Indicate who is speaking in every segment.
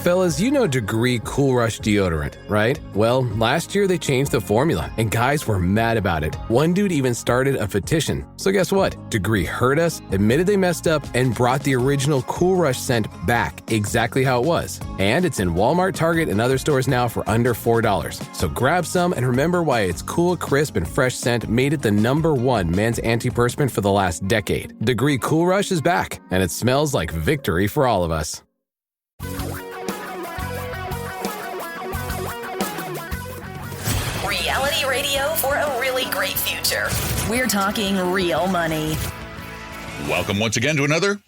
Speaker 1: Fellas, you know Degree Cool Rush deodorant, right? Well, last year they changed the formula, and guys were mad about it. One dude even started a petition. So guess what? Degree heard us, admitted they messed up, and brought the original Cool Rush scent back exactly how it was. And it's in Walmart, Target, and other stores now for under $4. So grab some and remember why its cool, crisp, and fresh scent made it the #1 men's antiperspirant for the last decade. Degree Cool Rush is back, and it smells like victory for all of us.
Speaker 2: Reality radio for a really great future. We're talking real money.
Speaker 3: Welcome once again to another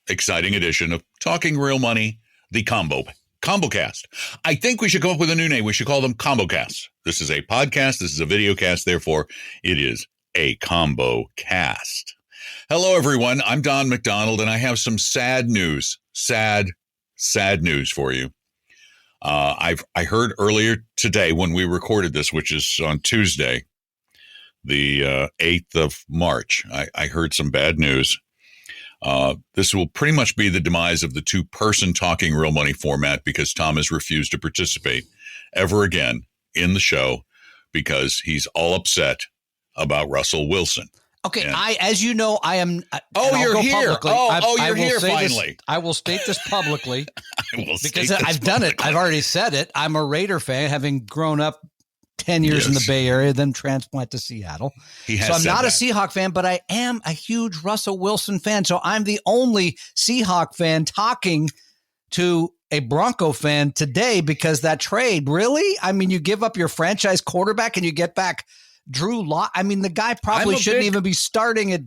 Speaker 3: exciting edition of Talking Real Money, the ComboCast. I think we should come up with a new name. We should call them ComboCasts. This is a podcast. This is a video cast. Therefore, it is a ComboCast. Hello, everyone. I'm Don McDonald, and I have some sad news. Sad news for you. I heard earlier today when we recorded this, which is on Tuesday, the 8th of March, I heard some bad news. This will pretty much be the demise of the two-person Talking Real Money format because Tom has refused to participate ever again in the show because he's all upset about Russell Wilson.
Speaker 4: Okay, as you know, I am.
Speaker 3: You're here. You're here
Speaker 4: finally. I will state this publicly because I've done it. I've already said it. I'm a Raider fan, having grown up 10 years in the Bay Area, then transplant to Seattle. So I'm not a Seahawk fan, but I am a huge Russell Wilson fan. So I'm the only Seahawk fan talking to a Bronco fan today because that trade, really? I mean, you give up your franchise quarterback and you get back Drew Lock. I mean, the guy probably shouldn't even be starting at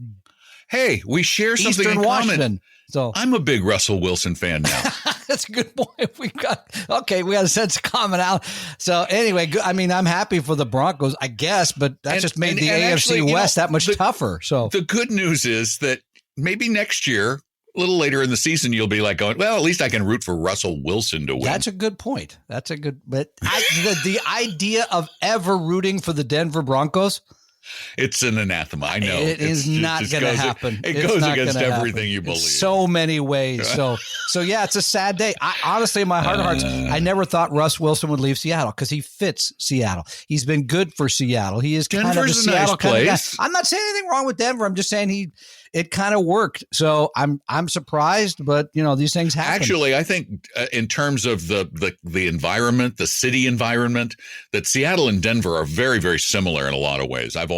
Speaker 3: we share something
Speaker 4: Eastern
Speaker 3: in
Speaker 4: Washington.
Speaker 3: common.
Speaker 4: So
Speaker 3: I'm a big Russell Wilson fan now.
Speaker 4: That's a good point. We got a sense of commonality. So anyway, I mean, I'm happy for the Broncos, I guess, but that just made the AFC actually, West that much tougher. So
Speaker 3: the good news is that maybe next year, a little later in the season, you'll be like going, well, at least I can root for Russell Wilson to win.
Speaker 4: That's a good point. But the idea of ever rooting for the Denver Broncos,
Speaker 3: it's an anathema. I know
Speaker 4: it is not going to happen.
Speaker 3: It goes against everything you believe.
Speaker 4: So many ways. So yeah, it's a sad day. Honestly, in my heart of hearts, I never thought Russ Wilson would leave Seattle because he fits Seattle. He's been good for Seattle. He is kind of a Seattle kind of guy. I'm not saying anything wrong with Denver. I'm just saying it kind of worked. So I'm surprised, but these things happen.
Speaker 3: Actually, I think in terms of the environment, the city environment, that Seattle and Denver are very, very similar in a lot of ways. I've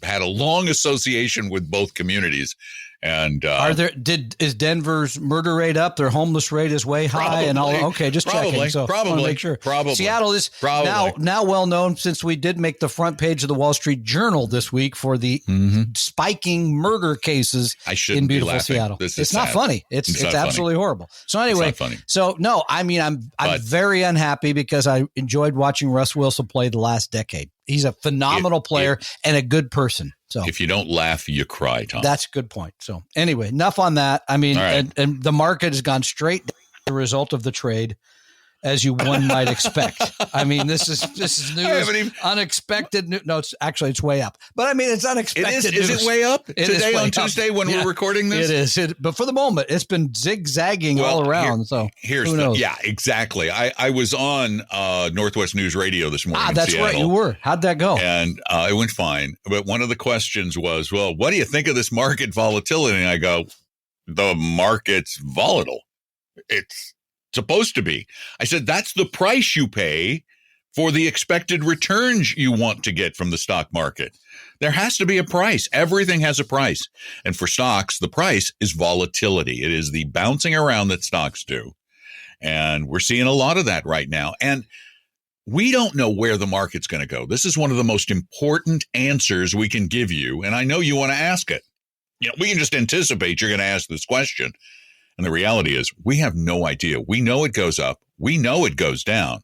Speaker 3: had a long association with both communities. And
Speaker 4: is Denver's murder rate up? Their homeless rate is way high, and all. Okay, just checking. So
Speaker 3: probably
Speaker 4: make sure.
Speaker 3: Probably
Speaker 4: Seattle is now well known since we did make the front page of the Wall Street Journal this week for the spiking murder cases in beautiful Seattle. It's not funny. It's absolutely horrible. So anyway, no, I mean I'm very unhappy because I enjoyed watching Russ Wilson play the last decade. He's a phenomenal player and a good person. So
Speaker 3: if you don't laugh, you cry, Tom.
Speaker 4: That's a good point. So anyway, enough on that. I mean, and the market has gone straight down as a result of the trade, as one might expect. I mean, this is news, unexpected news. No, it's way up. But I mean, it's unexpected news.
Speaker 3: Is it way up today on Tuesday when we're recording this?
Speaker 4: It is. But for the moment, it's been zigzagging all around. Who knows?
Speaker 3: Yeah, exactly. I was on Northwest News Radio this morning.
Speaker 4: That's right. You were. How'd that go?
Speaker 3: And it went fine. But one of the questions was, well, what do you think of this market volatility? And I go, the market's volatile. It's supposed to be. I said, that's the price you pay for the expected returns you want to get from the stock market. There has to be a price. Everything has a price. And for stocks, the price is volatility. It is the bouncing around that stocks do. And we're seeing a lot of that right now. And we don't know where the market's going to go. This is one of the most important answers we can give you. And I know you want to ask it. We can just anticipate you're going to ask this question. And the reality is we have no idea. We know it goes up. We know it goes down.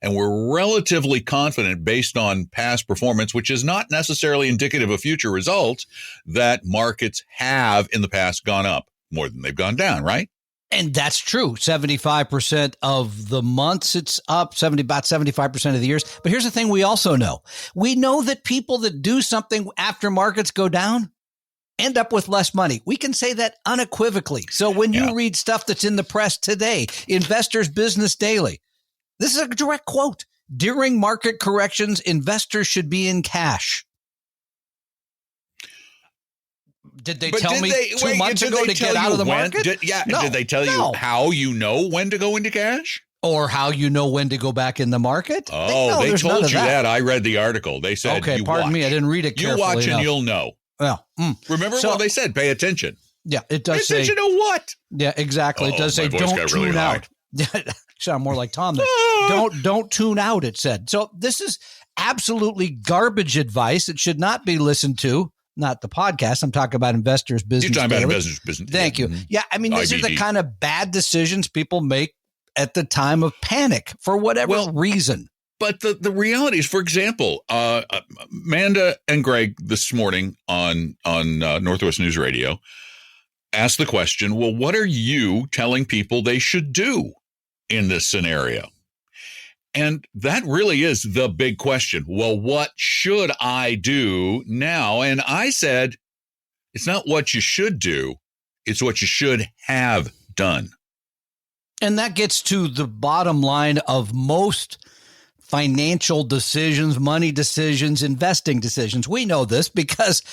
Speaker 3: And we're relatively confident based on past performance, which is not necessarily indicative of future results, that markets have in the past gone up more than they've gone down, right?
Speaker 4: And that's true. 75% of the months it's up, about 75% of the years. But here's the thing we also know. We know that people that do something after markets go down end up with less money. We can say that unequivocally. So when you read stuff that's in the press today, Investors Business Daily, this is a direct quote. During market corrections, investors should be in cash. Did they tell me 2 months ago to get out of the market?
Speaker 3: Did they tell you how you know when to go into cash?
Speaker 4: Or how you know when to go back in the market?
Speaker 3: Oh, they told you that. I read the article. They said,
Speaker 4: okay, pardon me. I didn't read it carefully
Speaker 3: You watch
Speaker 4: enough.
Speaker 3: and you'll know.
Speaker 4: Well,
Speaker 3: remember what they said? Pay attention.
Speaker 4: Yeah, it does
Speaker 3: say. Pay attention to what?
Speaker 4: Yeah, exactly. It does say don't tune out. Sound more like Tom there. Don't tune out, it said. So this is absolutely garbage advice. It should not be listened to. Not the podcast. I'm talking about Investors Business
Speaker 3: You're talking
Speaker 4: Daily.
Speaker 3: about Investors Business.
Speaker 4: Thank you. Yeah, I mean, these are the kind of bad decisions people make at the time of panic for whatever reason.
Speaker 3: But the reality is, for example, Amanda and Greg this morning on Northwest News Radio asked the question, well, what are you telling people they should do in this scenario? And that really is the big question. Well, what should I do now? And I said, it's not what you should do. It's what you should have done.
Speaker 4: And that gets to the bottom line of most financial decisions, money decisions, investing decisions. We know this because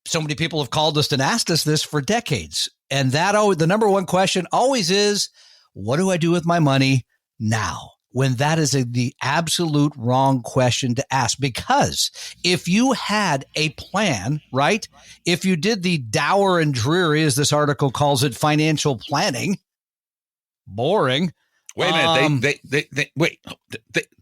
Speaker 4: so many people have called us and asked us this for decades. And the number one question always is, what do I do with my money now? When that is the absolute wrong question to ask. Because if you had a plan, right? If you did the dour and dreary, as this article calls it, financial planning, boring.
Speaker 3: Wait a minute.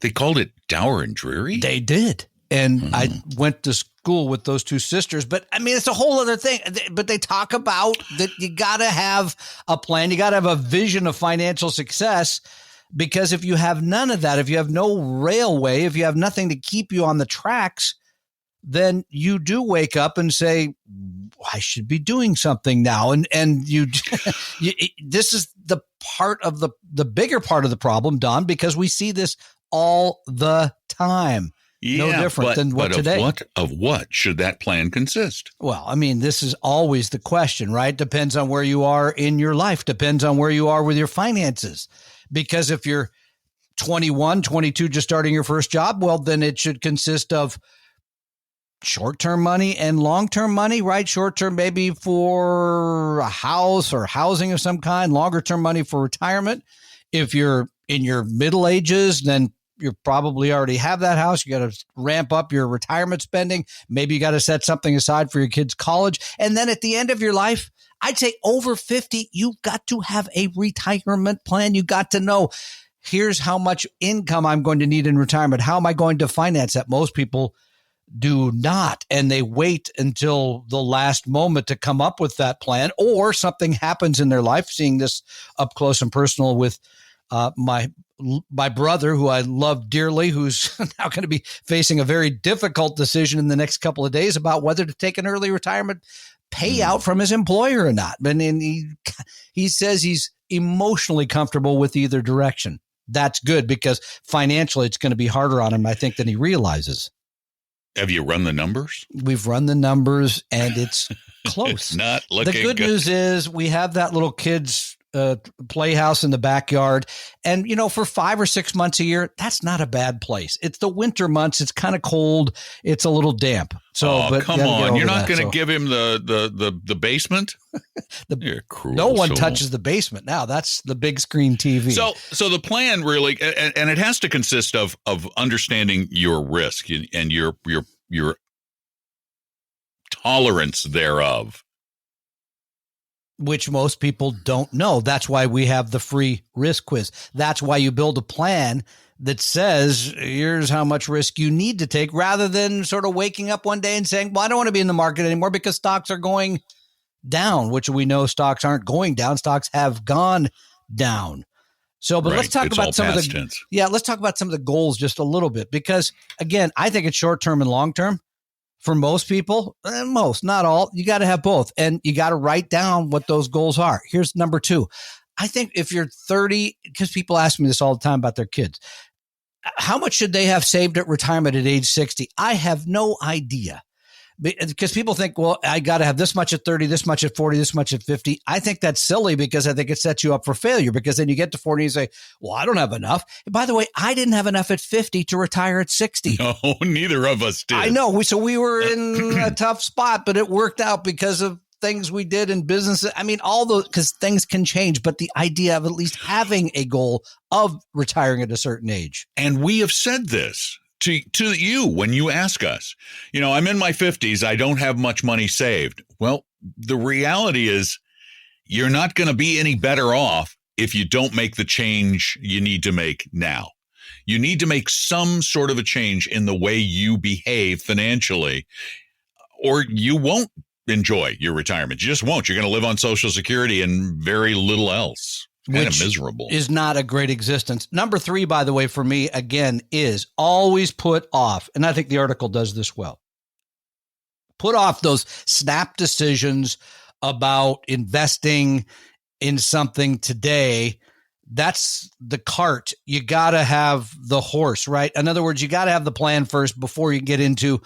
Speaker 3: They called it dour and dreary?
Speaker 4: They did. And I went to school with those two sisters, but I mean, it's a whole other thing. But they talk about that you got to have a plan. You got to have a vision of financial success. Because if you have none of that, if you have no railway, if you have nothing to keep you on the tracks, then you do wake up and say, I should be doing something now. And this is the part of the bigger part of the problem, Don, because we see this all the time. No different than what today.
Speaker 3: Of what should that plan consist?
Speaker 4: Well, I mean, this is always the question, right? Depends on where you are in your life. Depends on where you are with your finances. Because if you're 21, 22, just starting your first job, well, then it should consist of short-term money and long-term money, right? Short-term maybe for a house or housing of some kind, longer-term money for retirement. If you're in your middle ages, then you probably already have that house. You got to ramp up your retirement spending. Maybe you got to set something aside for your kids' college. And then at the end of your life, I'd say over 50, you've got to have a retirement plan. You got to know, here's how much income I'm going to need in retirement. How am I going to finance that? Most people do not. And they wait until the last moment to come up with that plan, or something happens in their life. Seeing this up close and personal with my brother, who I love dearly, who's now going to be facing a very difficult decision in the next couple of days about whether to take an early retirement payout from his employer or not. And he says he's emotionally comfortable with either direction. That's good, because financially it's going to be harder on him, I think, than he realizes.
Speaker 3: Have you run the numbers?
Speaker 4: We've run the numbers, and it's close.
Speaker 3: It's not looking
Speaker 4: good. The good news is we have that little kid's playhouse in the backyard. And, for 5 or 6 months a year, that's not a bad place. It's the winter months. It's kind of cold. It's a little damp. So, but
Speaker 3: come on. You're not going to give him the basement? You're cruel.
Speaker 4: No one touches the basement now. That's the big screen TV.
Speaker 3: So the plan really, and it has to consist of understanding your risk and your tolerance thereof,
Speaker 4: which most people don't know. That's why we have the free risk quiz. That's why you build a plan that says, here's how much risk you need to take, rather than sort of waking up one day and saying, well, I don't want to be in the market anymore because stocks are going down, which we know stocks aren't going down. Stocks have gone down. So, but let's talk about some of the, let's talk about some of the goals just a little bit, because again, I think it's short-term and long-term. For most people, not all, you got to have both. And you got to write down what those goals are. Here's number 2. I think if you're 30, because people ask me this all the time about their kids, how much should they have saved at retirement at age 60? I have no idea, Because people think, well, I got to have this much at 30, this much at 40, this much at 50. I think that's silly because I think it sets you up for failure, because then you get to 40 and you say, well, I don't have enough. And by the way, I didn't have enough at 50 to retire at 60.
Speaker 3: No, neither of us did.
Speaker 4: I know. So we were in a tough spot, but it worked out because of things we did in business. I mean, all those, because things can change, but the idea of at least having a goal of retiring at a certain age.
Speaker 3: And we have said this to you when you ask us, I'm in my 50s. I don't have much money saved. Well, the reality is you're not going to be any better off if you don't make the change you need to make now. You need to make some sort of a change in the way you behave financially, or you won't enjoy your retirement. You just won't. You're going to live on Social Security and very little else. Kind of miserable.
Speaker 4: Is not a great existence. Number 3, by the way, for me, again, is always put off. And I think the article does this well. Put off those snap decisions about investing in something today. That's the cart. You got to have the horse, right? In other words, you got to have the plan first before you get into,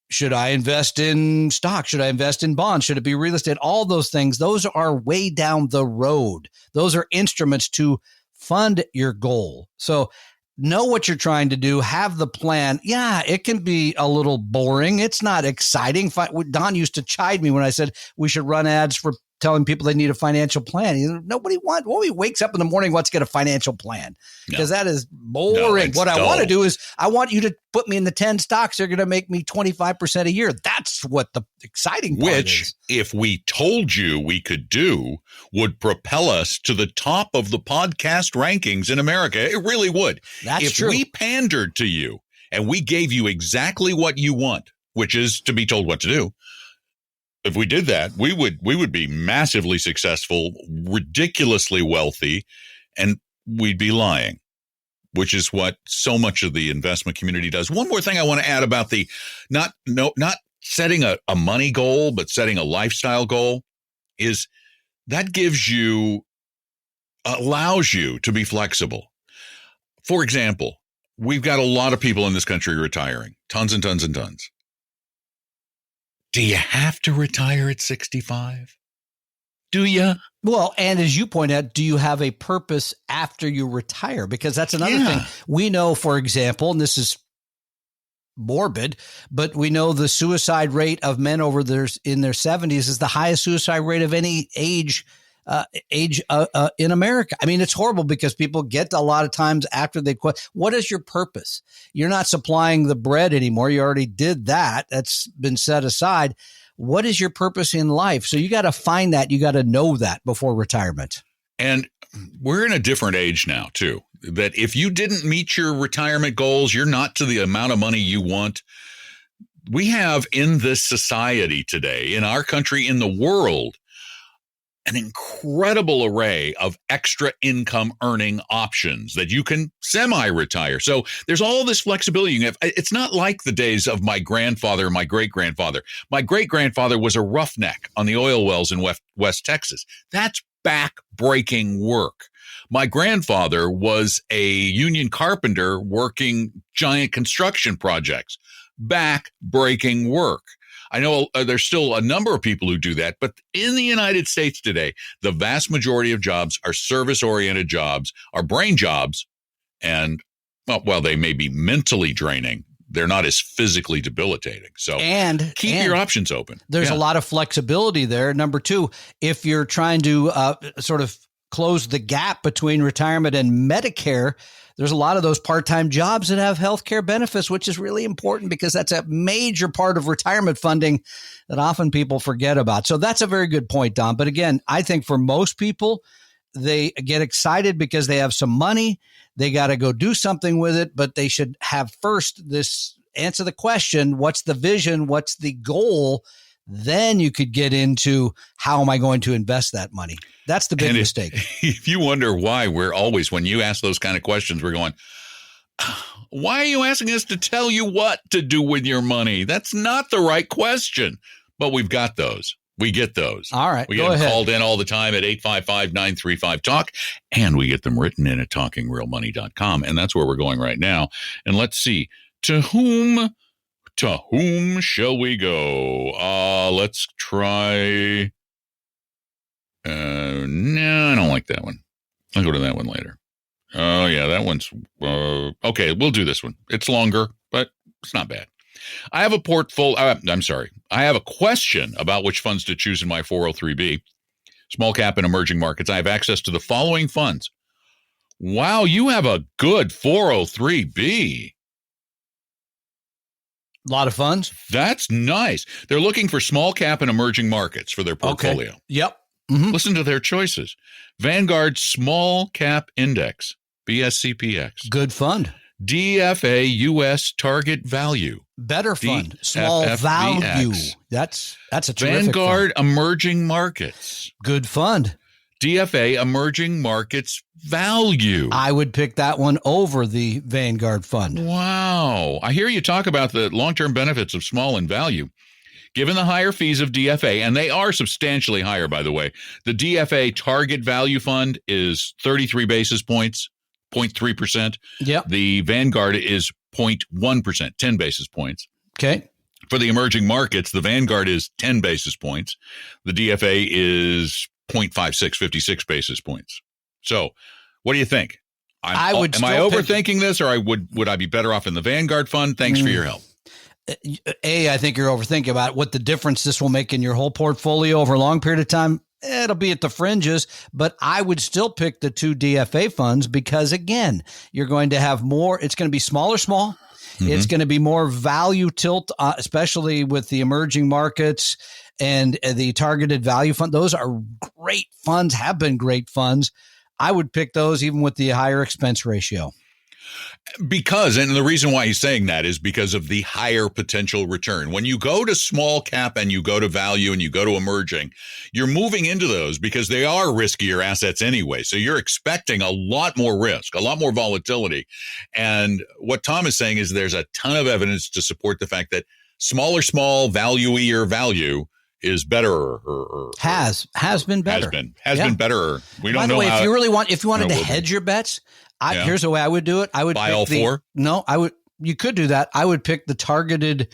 Speaker 4: should I invest in stock? Should I invest in bonds? Should it be real estate? All those things, those are way down the road. Those are instruments to fund your goal. So know what you're trying to do. Have the plan. Yeah, it can be a little boring. It's not exciting. Don used to chide me when I said we should run ads for telling people they need a financial plan. Nobody wakes up in the morning wants to get a financial plan, because that is boring. What I want to do is I want you to put me in the 10 stocks that are going to make me 25% a year. That's what the exciting part is.
Speaker 3: Which, if we told you we could do, would propel us to the top of the podcast rankings in America. It really would.
Speaker 4: That's true.
Speaker 3: If we pandered to you and we gave you exactly what you want, which is to be told what to do, if we did that, we would be massively successful, ridiculously wealthy, and we'd be lying, which is what so much of the investment community does. One more thing I want to add about the not setting a money goal, but setting a lifestyle goal, is that allows you to be flexible. For example, we've got a lot of people in this country retiring, tons and tons and tons. Do you have to retire at 65? Do you?
Speaker 4: Well, and as you point out, do you have a purpose after you retire? Because that's another thing. We know, for example, and this is morbid, but we know the suicide rate of men in their 70s is the highest suicide rate of any age in America. I mean, it's horrible because people get a lot of times after they quit. What is your purpose? You're not supplying the bread anymore. You already did that. That's been set aside. What is your purpose in life? So you got to find that. You got to know that before retirement.
Speaker 3: And we're in a different age now, too, that if you didn't meet your retirement goals, you're not to the amount of money you want. We have in this society today, in our country, in the world, an incredible array of extra income earning options that you can semi-retire. So there's all this flexibility you can have. It's not like the days of my grandfather and my great-grandfather. My great-grandfather was a roughneck on the oil wells in West Texas. That's back-breaking work. My grandfather was a union carpenter working giant construction projects. Back-breaking work. I know there's still a number of people who do that, but in the United States today, the vast majority of jobs are service-oriented jobs, are brain jobs, and while they may be mentally draining, they're not as physically debilitating. So keep your options open.
Speaker 4: There's a lot of flexibility there. Number 2, if you're trying to sort of close the gap between retirement and Medicare, there's a lot of those part-time jobs that have healthcare benefits, which is really important because that's a major part of retirement funding that often people forget about. So that's a very good point, Don. But again, I think for most people, they get excited because they have some money. They got to go do something with it, but they should have first answer the question, what's the vision? What's the goal? Then you could get into how am I going to invest that money? That's the big mistake.
Speaker 3: If you wonder why we're always, when you ask those kind of questions, we're going, why are you asking us to tell you what to do with your money? That's not the right question. But we've got those. We get those.
Speaker 4: All right.
Speaker 3: We get them called in all the time at 855-935-TALK, and we get them written in at talkingrealmoney.com. And that's where we're going right now. And let's see, to whom To whom shall we go? Let's try. No, I don't like that one. I'll go to that one later. Oh, yeah, that one's okay. We'll do this one. It's longer, but it's not bad. I have a portfolio. I have a question about which funds to choose in my 403B, small cap and emerging markets. I have access to the following funds. Wow, you have a good 403B.
Speaker 4: A lot of funds.
Speaker 3: That's nice. They're looking for small cap and emerging markets for their portfolio.
Speaker 4: Okay. Yep.
Speaker 3: Mm-hmm. Listen to their choices. Vanguard Small Cap Index, BSCPX.
Speaker 4: Good fund.
Speaker 3: DFA US Target Value.
Speaker 4: Better fund. Small value. That's a terrific
Speaker 3: Vanguard
Speaker 4: fund.
Speaker 3: Emerging Markets.
Speaker 4: Good fund.
Speaker 3: DFA Emerging Markets Value.
Speaker 4: I would pick that one over the Vanguard fund.
Speaker 3: Wow. I hear you talk about the long-term benefits of small and value. Given the higher fees of DFA, and they are substantially higher, by the way, the DFA Target Value Fund is 33 basis points, 0.3%.
Speaker 4: Yep.
Speaker 3: The Vanguard is 0.1%, 10 basis points.
Speaker 4: Okay.
Speaker 3: For the emerging markets, the Vanguard is 10 basis points. The DFA is 0.56, 56 basis points. So what do you think? Am I overthinking this, or would I be better off in the Vanguard fund? Thanks for your help.
Speaker 4: I think you're overthinking about what the difference this will make in your whole portfolio over a long period of time. It'll be at the fringes, but I would still pick the two DFA funds because, again, you're going to have more. It's going to be small. Mm-hmm. It's going to be more value tilt, especially with the emerging markets and the targeted value fund. Those are great funds, have been great funds. I would pick those even with the higher expense ratio.
Speaker 3: Because, and the reason why he's saying that is because of the higher potential return. When you go to small cap and you go to value and you go to emerging, you're moving into those because they are riskier assets anyway. So you're expecting a lot more risk, a lot more volatility. And what Tom is saying is there's a ton of evidence to support the fact that small, value-ier value is better
Speaker 4: has been better.
Speaker 3: Has been better. We don't know.
Speaker 4: By the way, if you wanted to hedge your bets, here's the way I would do it. I would
Speaker 3: buy all four.
Speaker 4: No, I would. You could do that. I would pick the targeted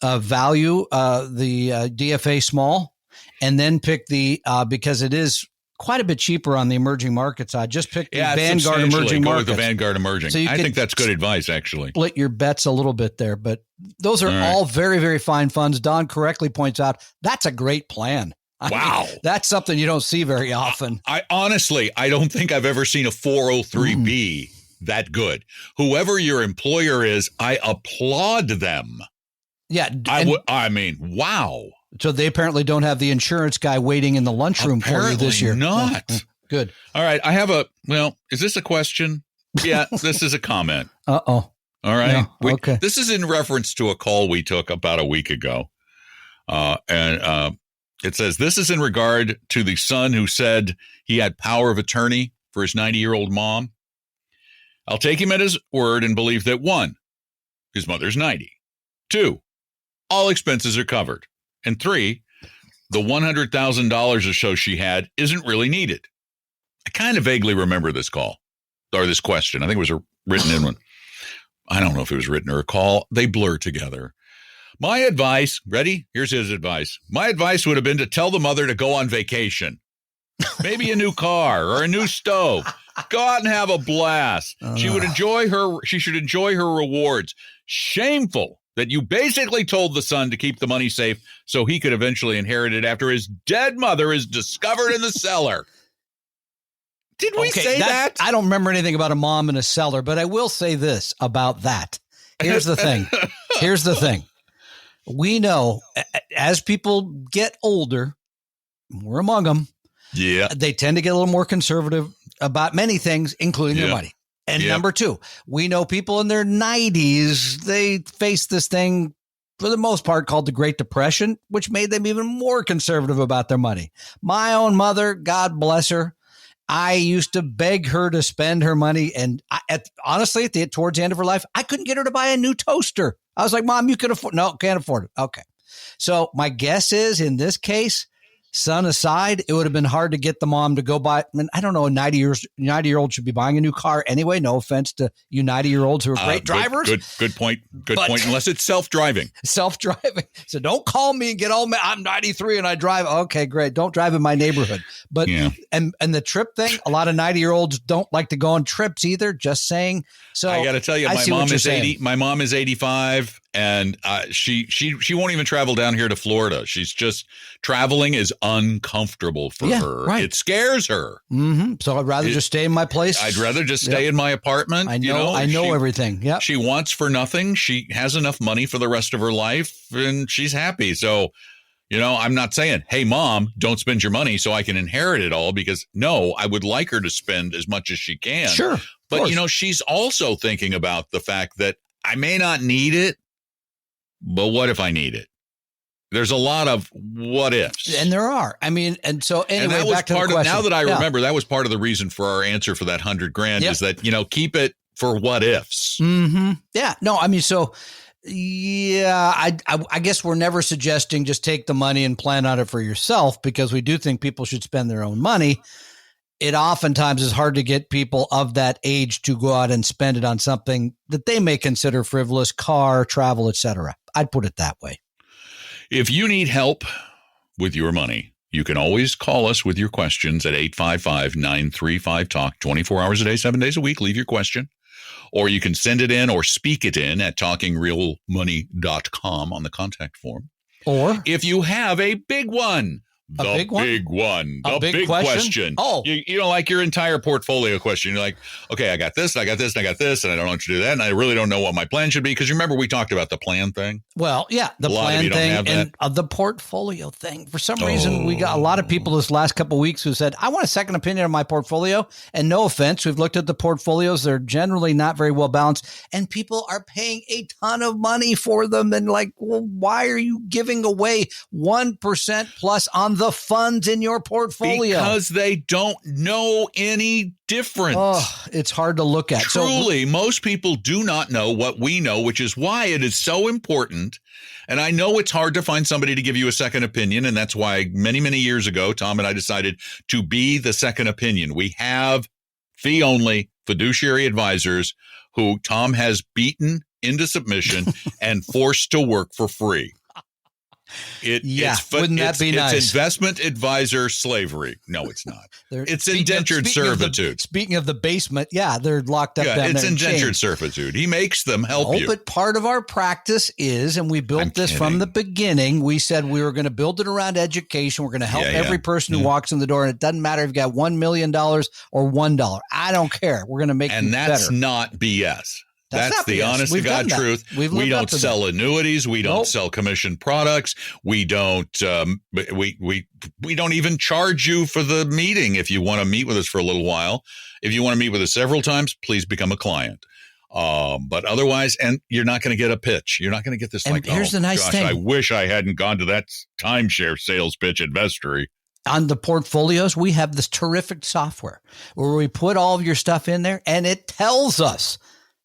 Speaker 4: value, the DFA small, and then pick the because it is quite a bit cheaper on the emerging market side. Just pick the Vanguard emerging markets.
Speaker 3: Go with the Vanguard emerging. So I think that's good advice, actually.
Speaker 4: Split your bets a little bit there, but those are all very, very fine funds. Don correctly points out that's a great plan.
Speaker 3: Wow.
Speaker 4: That's something you don't see very often.
Speaker 3: I honestly don't think I've ever seen a 403B that good. Whoever your employer is, I applaud them.
Speaker 4: Yeah.
Speaker 3: I mean, wow.
Speaker 4: So they apparently don't have the insurance guy waiting in the lunchroom for you this year.
Speaker 3: Not.
Speaker 4: Good.
Speaker 3: All right. I have is this a question? Yeah, this is a comment.
Speaker 4: Uh-oh.
Speaker 3: All right.
Speaker 4: No. Okay.
Speaker 3: This is in reference to a call we took about a week ago. It says, this is in regard to the son who said he had power of attorney for his 90-year-old mom. I'll take him at his word and believe that 1, his mother's 90. 2, all expenses are covered. And 3, the $100,000 or so she had isn't really needed. I kind of vaguely remember this call or this question. I think it was a written in one. I don't know if it was written or a call. They blur together. My advice, ready? Here's his advice. My advice would have been to tell the mother to go on vacation. Maybe a new car or a new stove. Go out and have a blast. She should enjoy her rewards. Shameful that you basically told the son to keep the money safe so he could eventually inherit it after his dead mother is discovered in the cellar. Did we say that?
Speaker 4: I don't remember anything about a mom in a cellar, but I will say this about that. Here's the thing. We know as people get older, we're among them.
Speaker 3: Yeah.
Speaker 4: They tend to get a little more conservative about many things, including their money. And number 2, we know people in their 90s, they face this thing for the most part called the Great Depression, which made them even more conservative about their money. My own mother, God bless her, I used to beg her to spend her money. And honestly, towards the end of her life, I couldn't get her to buy a new toaster. I was like, Mom, you can afford. No, can't afford it. Okay. So my guess is in this case, son aside, it would have been hard to get the mom to go buy. I mean, I don't know, a 90-year-old should be buying a new car anyway. No offense to you 90-year-olds who are great drivers.
Speaker 3: Good point. Good point. Unless it's self-driving.
Speaker 4: Self-driving. So don't call me and get all mad. I'm 93 and I drive. Okay, great. Don't drive in my neighborhood. But and the trip thing, a lot of 90-year-olds don't like to go on trips either. Just saying. So
Speaker 3: I got to tell you, my mom is 80. My mom is 85. And she won't even travel down here to Florida. She's just traveling is uncomfortable for her. Right. It scares her.
Speaker 4: Mm-hmm. So I'd rather just stay in my place.
Speaker 3: I'd rather just stay in my apartment.
Speaker 4: I know everything. Yeah.
Speaker 3: She wants for nothing. She has enough money for the rest of her life, and she's happy. So, I'm not saying, hey, Mom, don't spend your money so I can inherit it all, because no, I would like her to spend as much as she can.
Speaker 4: Sure.
Speaker 3: But, she's also thinking about the fact that I may not need it. But what if I need it? There's a lot of what ifs.
Speaker 4: And there are. I mean, and so anyway,
Speaker 3: that was
Speaker 4: back to the question.
Speaker 3: Now that I remember, that was part of the reason for our answer for that $100,000 is that, keep it for what ifs.
Speaker 4: Mm-hmm. Yeah. No, I mean, so I guess we're never suggesting just take the money and plan on it for yourself, because we do think people should spend their own money. It oftentimes is hard to get people of that age to go out and spend it on something that they may consider frivolous, car, travel, etc. I'd put it that way.
Speaker 3: If you need help with your money, you can always call us with your questions at 855-935-TALK, 24 hours a day, 7 days a week. Leave your question. Or you can send it in or speak it in at talkingrealmoney.com on the contact form.
Speaker 4: Or
Speaker 3: if you have a big one. The big question.
Speaker 4: Oh,
Speaker 3: like your entire portfolio question. You're like, okay, I got this, and I got this, and I got this, and I don't know what to do that, and I really don't know what my plan should be. Because remember, we talked about the plan thing.
Speaker 4: Well, yeah, the plan thing and the portfolio thing. For some reason, we got a lot of people this last couple of weeks who said, I want a second opinion on my portfolio. And no offense, we've looked at the portfolios. They're generally not very well balanced, and people are paying a ton of money for them. And like, well, why are you giving away 1% plus on the funds in your portfolio?
Speaker 3: Because they don't know any difference.
Speaker 4: Oh, it's hard to look at.
Speaker 3: Truly, most people do not know what we know, which is why it is so important. And I know it's hard to find somebody to give you a second opinion. And that's why many, many years ago, Tom and I decided to be the second opinion. We have fee-only fiduciary advisors who Tom has beaten into submission and forced to work for free.
Speaker 4: Wouldn't that be nice?
Speaker 3: It's investment advisor slavery. No, it's not. It's indentured servitude.
Speaker 4: Speaking of the basement, they're locked up down there.
Speaker 3: It's indentured servitude. He makes them help you.
Speaker 4: But part of our practice is, and we built this from the beginning, we said we were going to build it around education. We're going to help every person who walks in the door, and it doesn't matter if you got $1 million or $1. I don't care. We're going to make you better. And that's
Speaker 3: not BS. That's the honest to God truth. We don't sell annuities. We don't sell commission products. We don't. We don't even charge you for the meeting. If you want to meet with us for a little while, if you want to meet with us several times, please become a client. But otherwise, and you're not going to get a pitch. You're not going to get this.
Speaker 4: And here's the nice thing.
Speaker 3: I wish I hadn't gone to that timeshare sales pitch at Vestry.
Speaker 4: On the portfolios, we have this terrific software where we put all of your stuff in there, and it tells us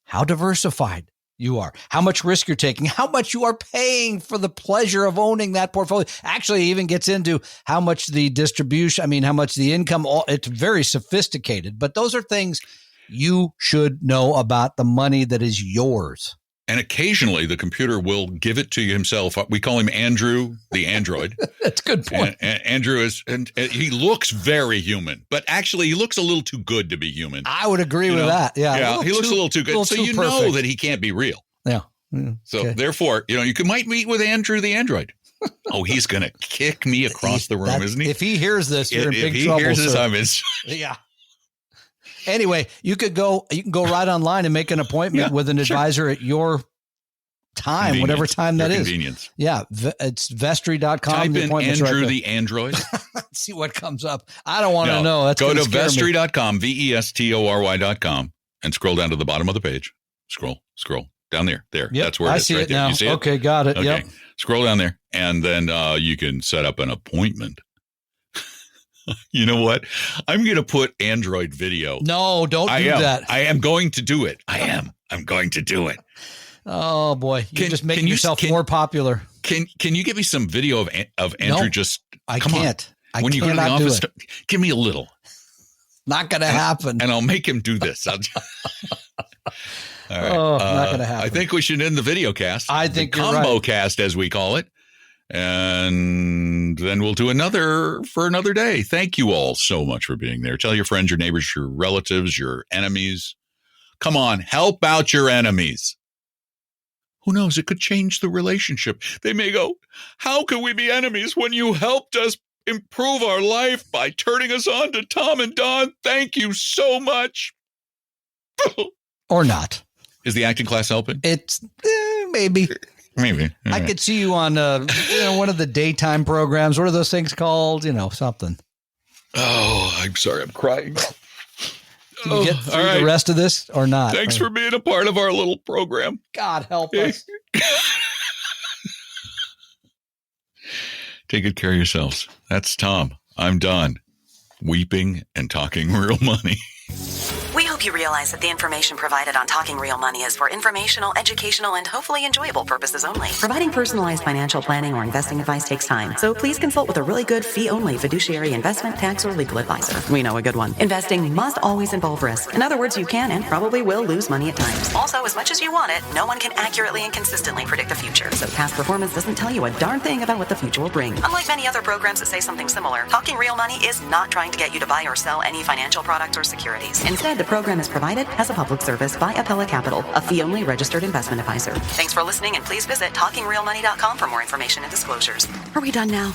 Speaker 4: how diversified you are, how much risk you're taking, how much you are paying for the pleasure of owning that portfolio. Actually, it even gets into how much the distribution, how much the income, it's very sophisticated. But those are things you should know about the money that is yours.
Speaker 3: And occasionally the computer will give it to you himself. We call him Andrew, the android.
Speaker 4: That's a good point.
Speaker 3: And Andrew is, and he looks very human, but actually he looks a little too good to be human.
Speaker 4: I would agree with that. Yeah.
Speaker 3: He looks a little too good. So you know that he can't be real.
Speaker 4: Yeah.
Speaker 3: So therefore, you might meet with Andrew, the android. Oh, he's going to kick me across the room, isn't he?
Speaker 4: If he hears this, you're in big trouble.
Speaker 3: If he hears this, I'm in.
Speaker 4: Yeah. Anyway, you can go right online and make an appointment with an advisor at your time, whatever time that is.
Speaker 3: Convenience.
Speaker 4: Yeah. It's Vestry.com.
Speaker 3: Type in Andrew the Android.
Speaker 4: See what comes up. I don't want to know. That's
Speaker 3: go to Vestry.com, Vestory.com, and scroll down to the bottom of the page. Scroll down there. There.
Speaker 4: Yep,
Speaker 3: that's where it is.
Speaker 4: I see
Speaker 3: right
Speaker 4: it
Speaker 3: there.
Speaker 4: now.
Speaker 3: You see it?
Speaker 4: Okay, got it.
Speaker 3: Okay.
Speaker 4: Yep.
Speaker 3: Scroll down there, and then you can set up an appointment. You know what? I'm going to put Android video.
Speaker 4: No, don't do that.
Speaker 3: I am going to do it. I'm going to do it.
Speaker 4: Oh boy, you're just making yourself more popular.
Speaker 3: Can you give me some video of Andrew?
Speaker 4: No, I can't.
Speaker 3: When you go to the office, give me a little.
Speaker 4: Not going to happen.
Speaker 3: And I'll make him do this. All right.
Speaker 4: Oh, not going to happen.
Speaker 3: I think we should end the video cast.
Speaker 4: I think
Speaker 3: the
Speaker 4: you're
Speaker 3: combo
Speaker 4: right.
Speaker 3: cast, as we call it. And then we'll do another for another day. Thank you all so much for being there. Tell your friends, your neighbors, your relatives, your enemies. Come on, help out your enemies. Who knows? It could change the relationship. They may go, how can we be enemies when you helped us improve our life by turning us on to Tom and Don? Thank you so much.
Speaker 4: Or not.
Speaker 3: Is the acting class helping?
Speaker 4: It's maybe.
Speaker 3: Maybe.
Speaker 4: I could see you on one of the daytime programs. What are those things called? Something.
Speaker 3: Oh, I'm sorry. I'm crying.
Speaker 4: Can you get through the rest of this or not?
Speaker 3: Thanks for being a part of our little program.
Speaker 4: God help us.
Speaker 3: Take good care of yourselves. That's Tom. I'm Don. Weeping and talking real money.
Speaker 5: We hope you realize that the information provided on Talking Real Money is for informational, educational, and hopefully enjoyable purposes only. Providing personalized financial planning or investing advice takes time, so please consult with a really good fee-only fiduciary investment, tax, or legal advisor. We know a good one. Investing must always involve risk. In other words, you can and probably will lose money at times. Also, as much as you want it, no one can accurately and consistently predict the future, so past performance doesn't tell you a darn thing about what the future will bring. Unlike many other programs that say something similar, Talking Real Money is not trying to get you to buy or sell any financial products or securities. Instead, the program is provided as a public service by Appella Capital, a fee-only registered investment advisor. Thanks for listening, and please visit TalkingRealMoney.com for more information and disclosures. Are we done now?